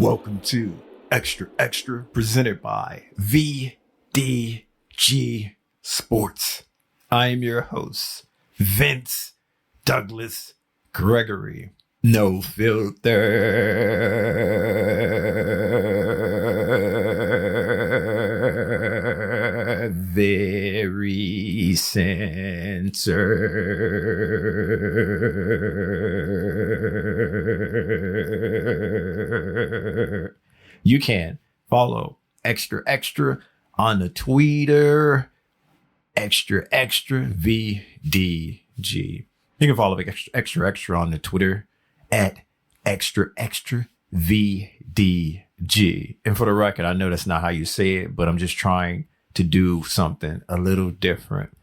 Welcome to Xtra presented by VDG Sports. I am your host, Vince Douglas Gregory. No filter, very censored. You can follow Xtra on the Twitter, Xtra VDG. You can follow Xtra on the Twitter at Xtra VDG. And for the record, I know that's not how you say it, but I'm just trying to do something a little different.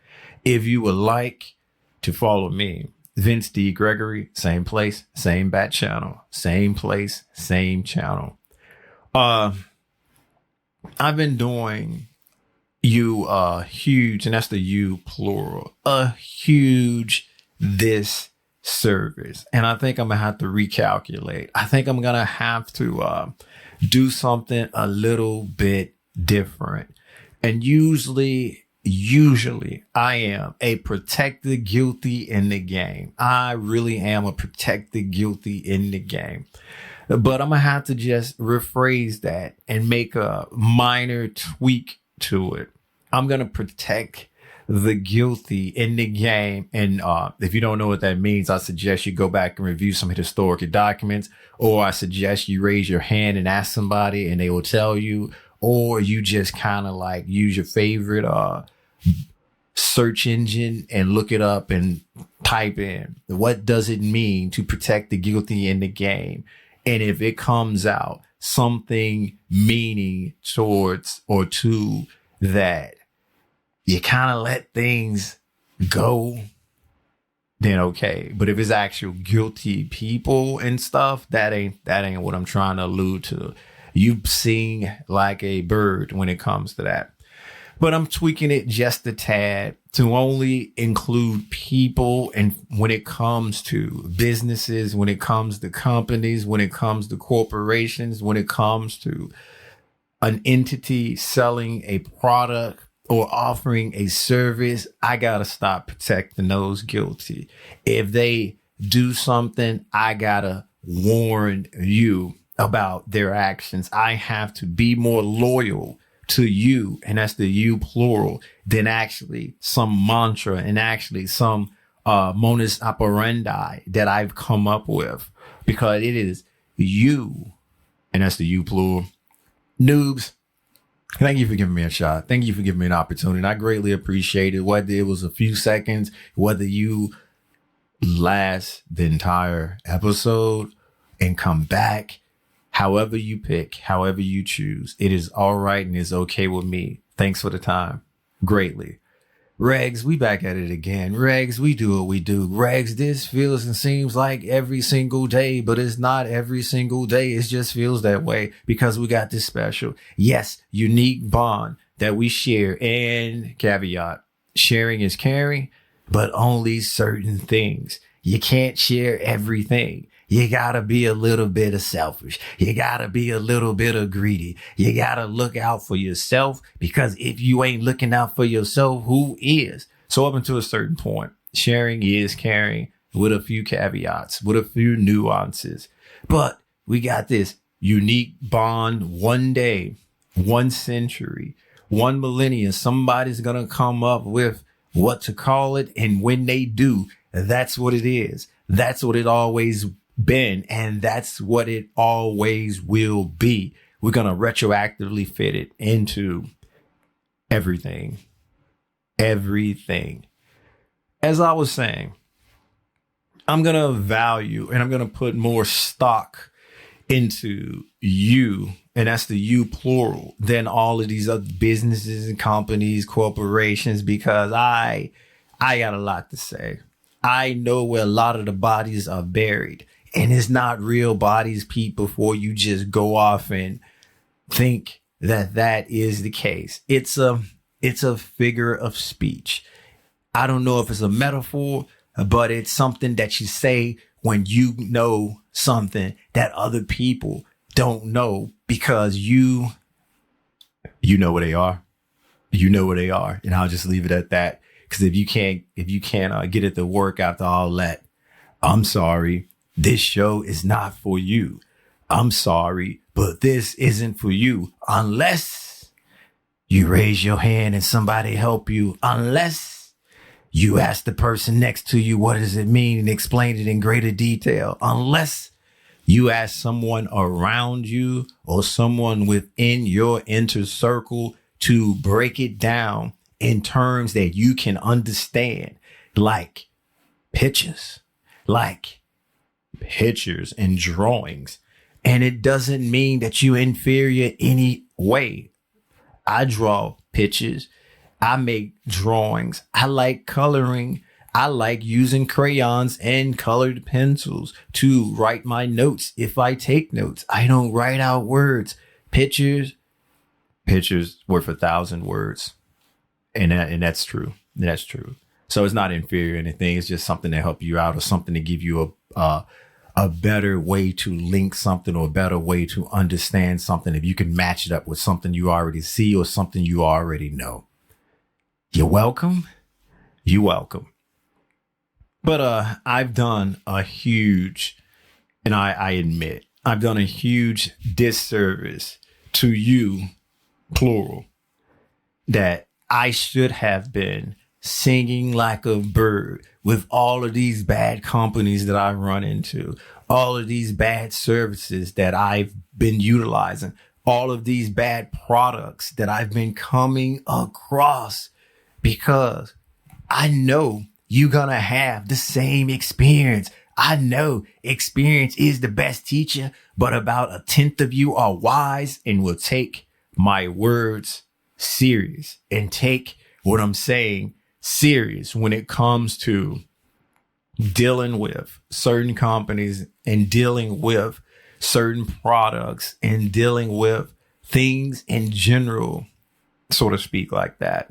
If you would like to follow me, Vince D. Gregory, same place, same bat channel, same place, same channel. I've been doing you huge, and that's the you plural, a huge this service. And I think I'm gonna have to recalculate. I think I'm gonna have to do something a little bit different. And usually I am a protected guilty in the game. I really am a protected guilty in the game. But I'm gonna have to just rephrase that and make a minor tweak to it. I'm gonna protect the guilty in the game. And if you don't know what that means, I suggest you go back and review some historical documents, or I suggest you raise your hand and ask somebody and they will tell you, or you just kind of like use your favorite search engine and look it up and type in, what does it mean to protect the guilty in the game? And if it comes out something meaning towards or to that, you kind of let things go, then okay. But if it's actual guilty people and stuff, that ain't what I'm trying to allude to. You sing like a bird when it comes to that. But I'm tweaking it just a tad to only include people. And when it comes to businesses, when it comes to companies, when it comes to corporations, when it comes to an entity selling a product or offering a service, I gotta stop protecting those guilty. If they do something, I gotta warn you about their actions. I have to be more loyal to you, and that's the you plural, than actually some mantra and actually some modus operandi that I've come up with, because it is you, and that's the you plural. Noobs, thank you for giving me a shot. Thank you for giving me an opportunity. I greatly appreciate it. Whether it was a few seconds, whether you last the entire episode and come back, however you pick, however you choose, it is all right and it's okay with me. Thanks for the time. Greatly. Regs, we back at it again. Regs, we do what we do. Regs, this feels and seems like every single day, but it's not every single day. It just feels that way because we got this special, yes, unique bond that we share. And caveat, sharing is caring, but only certain things. You can't share everything. You gotta be a little bit of selfish. You gotta be a little bit of greedy. You gotta look out for yourself, because if you ain't looking out for yourself, who is? So up until a certain point, sharing is caring, with a few caveats, with a few nuances. But we got this unique bond. One day, 1 century, 1 millennium, somebody's gonna come up with what to call it. And when they do, that's what it is. That's what it always been, and that's what it always will be. We're going to retroactively fit it into everything. As I was saying, I'm going to value and I'm going to put more stock into you, and that's the you plural, than all of these other businesses and companies, corporations, because I got a lot to say. I know where a lot of the bodies are buried. And it's not real bodies, Pete, before you just go off and think that that is the case. It's a figure of speech. I don't know if it's a metaphor, but it's something that you say when you know something that other people don't know because you know where they are. You know where they are. And I'll just leave it at that. Because if you can't get it to work after all that, I'm sorry. This show is not for you. I'm sorry, but this isn't for you unless you raise your hand and somebody help you, unless you ask the person next to you, what does it mean, and explain it in greater detail, unless you ask someone around you or someone within your inner circle to break it down in terms that you can understand, like pictures and drawings. And it doesn't mean that you're inferior any way. I draw pictures. I make drawings. I like coloring. I like using crayons and colored pencils to write my notes. If I take notes, I don't write out words. Pictures worth 1,000 words. And that's true. That's true. So it's not inferior or anything. It's just something to help you out or something to give you a better way to link something or a better way to understand something. If you can match it up with something you already see or something you already know. You're welcome. You're welcome. But I've done a huge, and I admit, I've done a huge disservice to you, plural, that I should have been singing like a bird with all of these bad companies that I run into, all of these bad services that I've been utilizing, all of these bad products that I've been coming across, because I know you're going to have the same experience. I know experience is the best teacher, but about 1/10 of you are wise and will take my words serious and take what I'm saying serious when it comes to dealing with certain companies and dealing with certain products and dealing with things in general, so to speak, like that.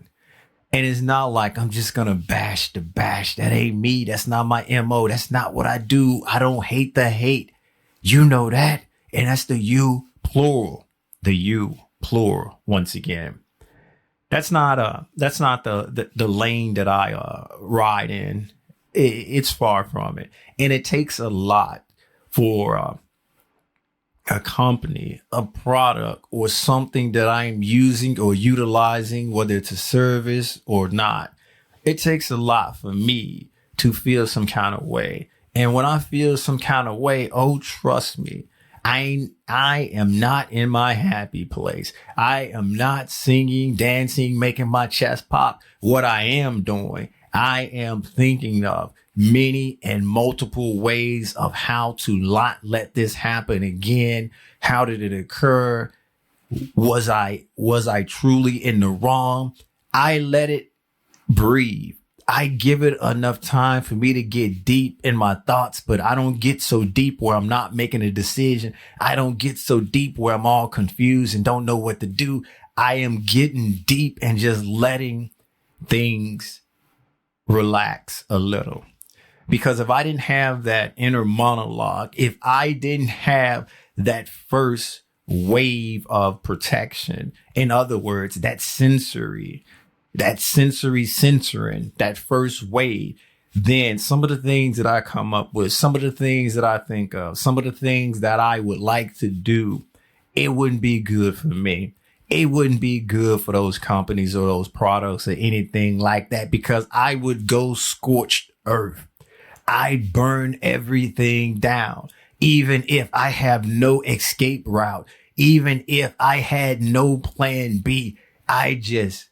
And it's not like I'm just going to bash the bash. That ain't me. That's not my MO. That's not what I do. I don't hate the hate. You know that. And that's the you plural. The you plural once again. That's not the lane that I ride in. It's far from it. And it takes a lot for a company, a product, or something that I'm using or utilizing, whether it's a service or not. It takes a lot for me to feel some kind of way. And when I feel some kind of way, oh, trust me, I am not in my happy place. I am not singing, dancing, making my chest pop. What I am doing, I am thinking of many and multiple ways of how to not let this happen again. How did it occur? Was I truly in the wrong? I let it breathe. I give it enough time for me to get deep in my thoughts, but I don't get so deep where I'm not making a decision. I don't get so deep where I'm all confused and don't know what to do. I am getting deep and just letting things relax a little. Because if I didn't have that inner monologue, if I didn't have that first wave of protection, in other words, that sensory censoring, that first wave, then some of the things that I come up with, some of the things that I think of, some of the things that I would like to do, it wouldn't be good for me. It wouldn't be good for those companies or those products or anything like that, because I would go scorched earth. I'd burn everything down, even if I have no escape route, even if I had no plan B. I just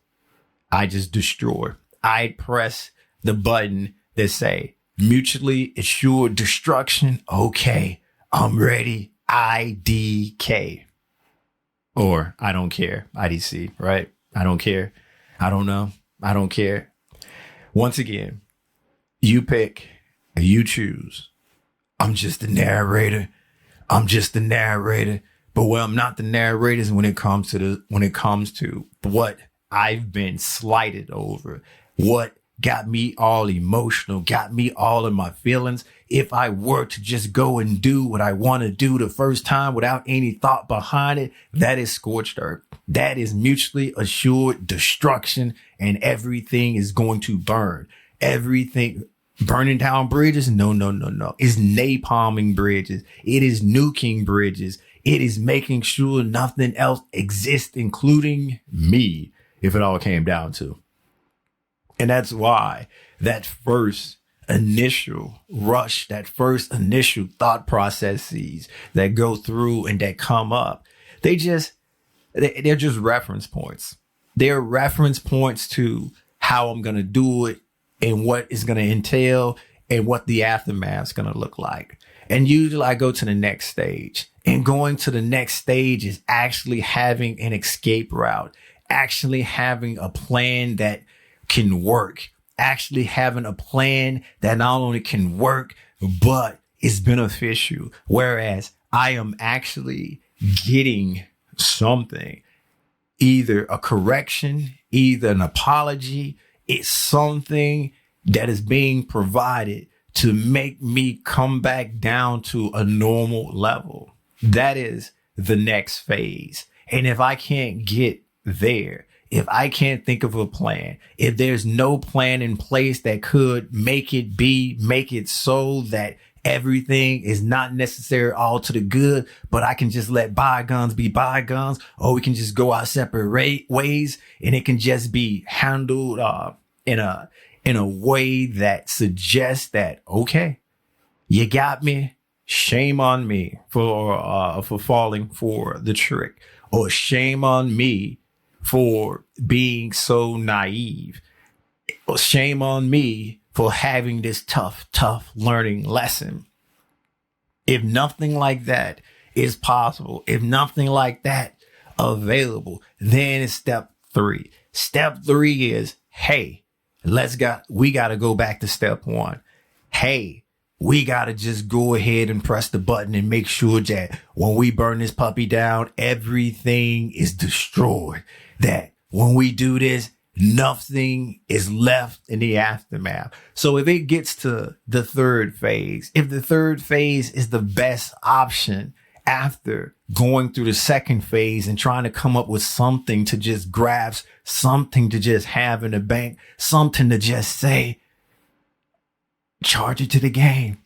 destroy. I'd press the button that say mutually assured destruction. Okay, I'm ready. IDK. Or I don't care. IDC, right? I don't care. I don't know. I don't care. Once again, you pick, you choose. I'm just the narrator. I'm just the narrator. But what I'm not the narrator is when it comes to what I've been slighted over, what got me all emotional, got me all in my feelings. If I were to just go and do what I want to do the first time without any thought behind it, that is scorched earth. That is mutually assured destruction, and everything is going to burn. Everything. Burning down bridges? No. It's napalming bridges. It is nuking bridges. It is making sure nothing else exists, including me, if it all came down to. And that's why that first initial rush, that first initial thought processes that go through and that come up, they're just reference points. They're reference points to how I'm going to do it and what it's going to entail and what the aftermath is going to look like. And usually I go to the next stage, and going to the next stage is actually having an escape route, actually having a plan that can work, actually having a plan that not only can work, but is beneficial. Whereas I am actually getting something, either a correction, either an apology. It's something that is being provided to make me come back down to a normal level. That is the next phase. And if I can't get there, if I can't think of a plan, if there's no plan in place that could make it so that everything is not necessary all to the good, but I can just let bygones be bygones, or we can just go our separate ways, and it can just be handled in a way that suggests that, okay, you got me. Shame on me for falling for the trick, or shame on me for being so naive, or shame on me for having this tough learning lesson. If nothing like that is possible, if nothing like that available, then it's step 3. Step 3 is, hey, we got to go back to step 1. Hey, we got to just go ahead and press the button and make sure that when we burn this puppy down, everything is destroyed. That when we do this, nothing is left in the aftermath. So if it gets to the third phase, if the third phase is the best option after going through the second phase and trying to come up with something to just grasp, something to just have in the bank, something to just say, charge it to the game.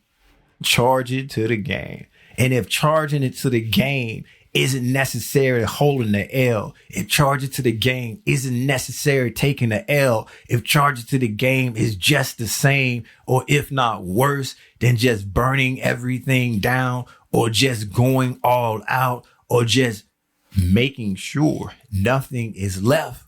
Charge it to the game. And if charging it to the game isn't necessary holding the L, if charge it to the game isn't necessary taking the L, if charge it to the game is just the same, or if not worse than just burning everything down, or just going all out, or just making sure nothing is left,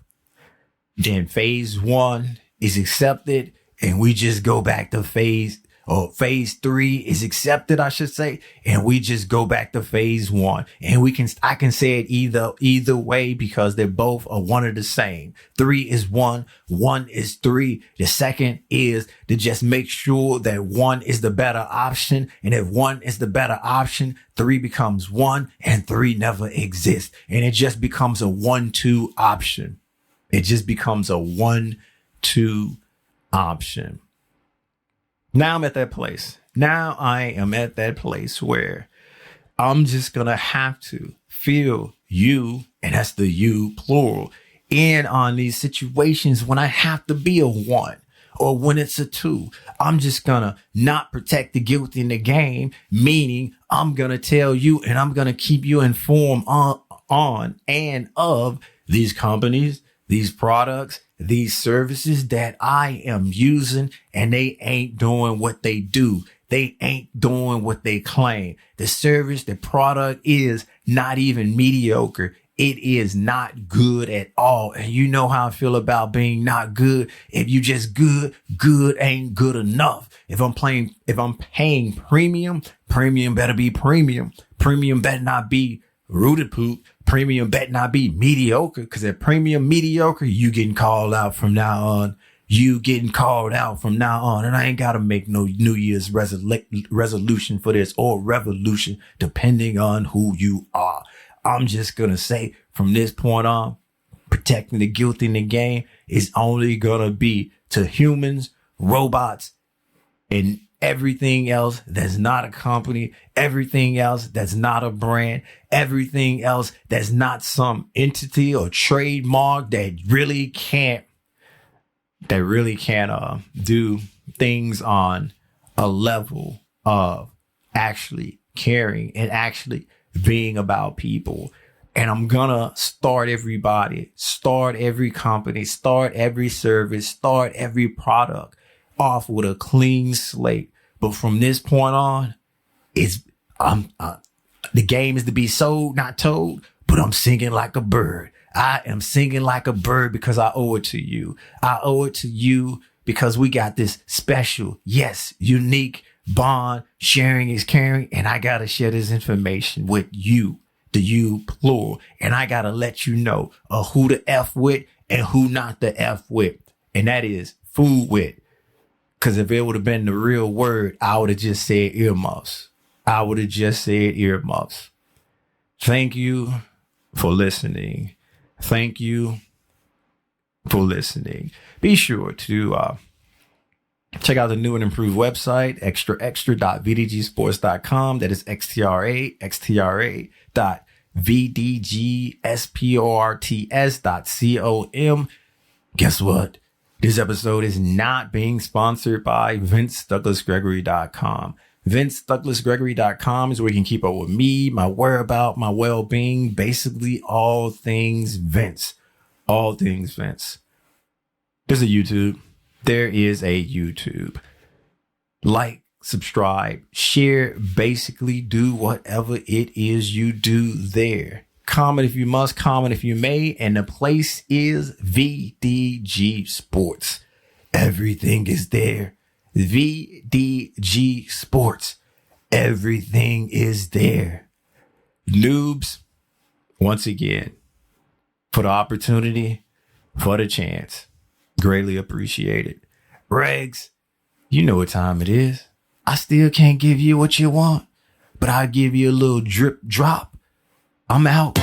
then phase 1 is accepted, and we just go back to phase 3 is accepted, I should say, and we just go back to phase 1. And I can say it either way, because they're both are one of the same. 3 is 1, 1 is 3. The second is to just make sure that 1 is the better option. And if 1 is the better option, 3 becomes 1, and 3 never exists. And it just becomes a 1-2 option. It just becomes a 1-2 option. Now I'm at that place. Now I am at that place where I'm just going to have to feel you, and that's the you plural, in on these situations when I have to be a 1 or when it's a 2. I'm just going to not protect the guilty in the game, meaning I'm going to tell you and I'm going to keep you informed on and of these companies, these products, these services that I am using, and they ain't doing what they do. They ain't doing what they claim. The service, the product is not even mediocre. It is not good at all. And you know how I feel about being not good. If you just good ain't good enough. If I'm paying premium better be premium. Premium better not be rooted poop. Premium better not be mediocre, because if premium mediocre, you getting called out from now on. You getting called out from now on. And I ain't got to make no New Year's resolution for this, or revolution, depending on who you are. I'm just going to say from this point on, protecting the guilty in the game is only gonna be to humans, robots, and everything else that's not a company, everything else that's not a brand, everything else that's not some entity or trademark that really can't do things on a level of actually caring and actually being about people. And I'm gonna start everybody, start every company, start every service, start every product off with a clean slate. But from this point on, the game is to be sold, not told, but I'm singing like a bird. I am singing like a bird because I owe it to you. I owe it to you because we got this special, yes, unique bond. Sharing is caring. And I got to share this information with you, the you plural. And I got to let you know who to F with and who not to F with. And that is food with. Because if it would have been the real word, I would have just said earmuffs. Thank you for listening. Thank you for listening. Be sure to check out the new and improved website, xtra.vdgsports.com. That is xtra.vdgsports.com. Guess what? This episode is not being sponsored by VinceDouglasGregory.com. VinceDouglasGregory.com is where you can keep up with me, my whereabouts, my well-being, basically all things Vince. All things Vince. There's a YouTube. There is a YouTube. Like, subscribe, share, basically do whatever it is you do there. Comment if you must, comment if you may, and the place is VDG Sports. Everything is there. VDG Sports. Everything is there. Noobs, once again, for the opportunity, for the chance. Greatly appreciated. Regs, you know what time it is. I still can't give you what you want, but I'll give you a little drip drop. I'm out.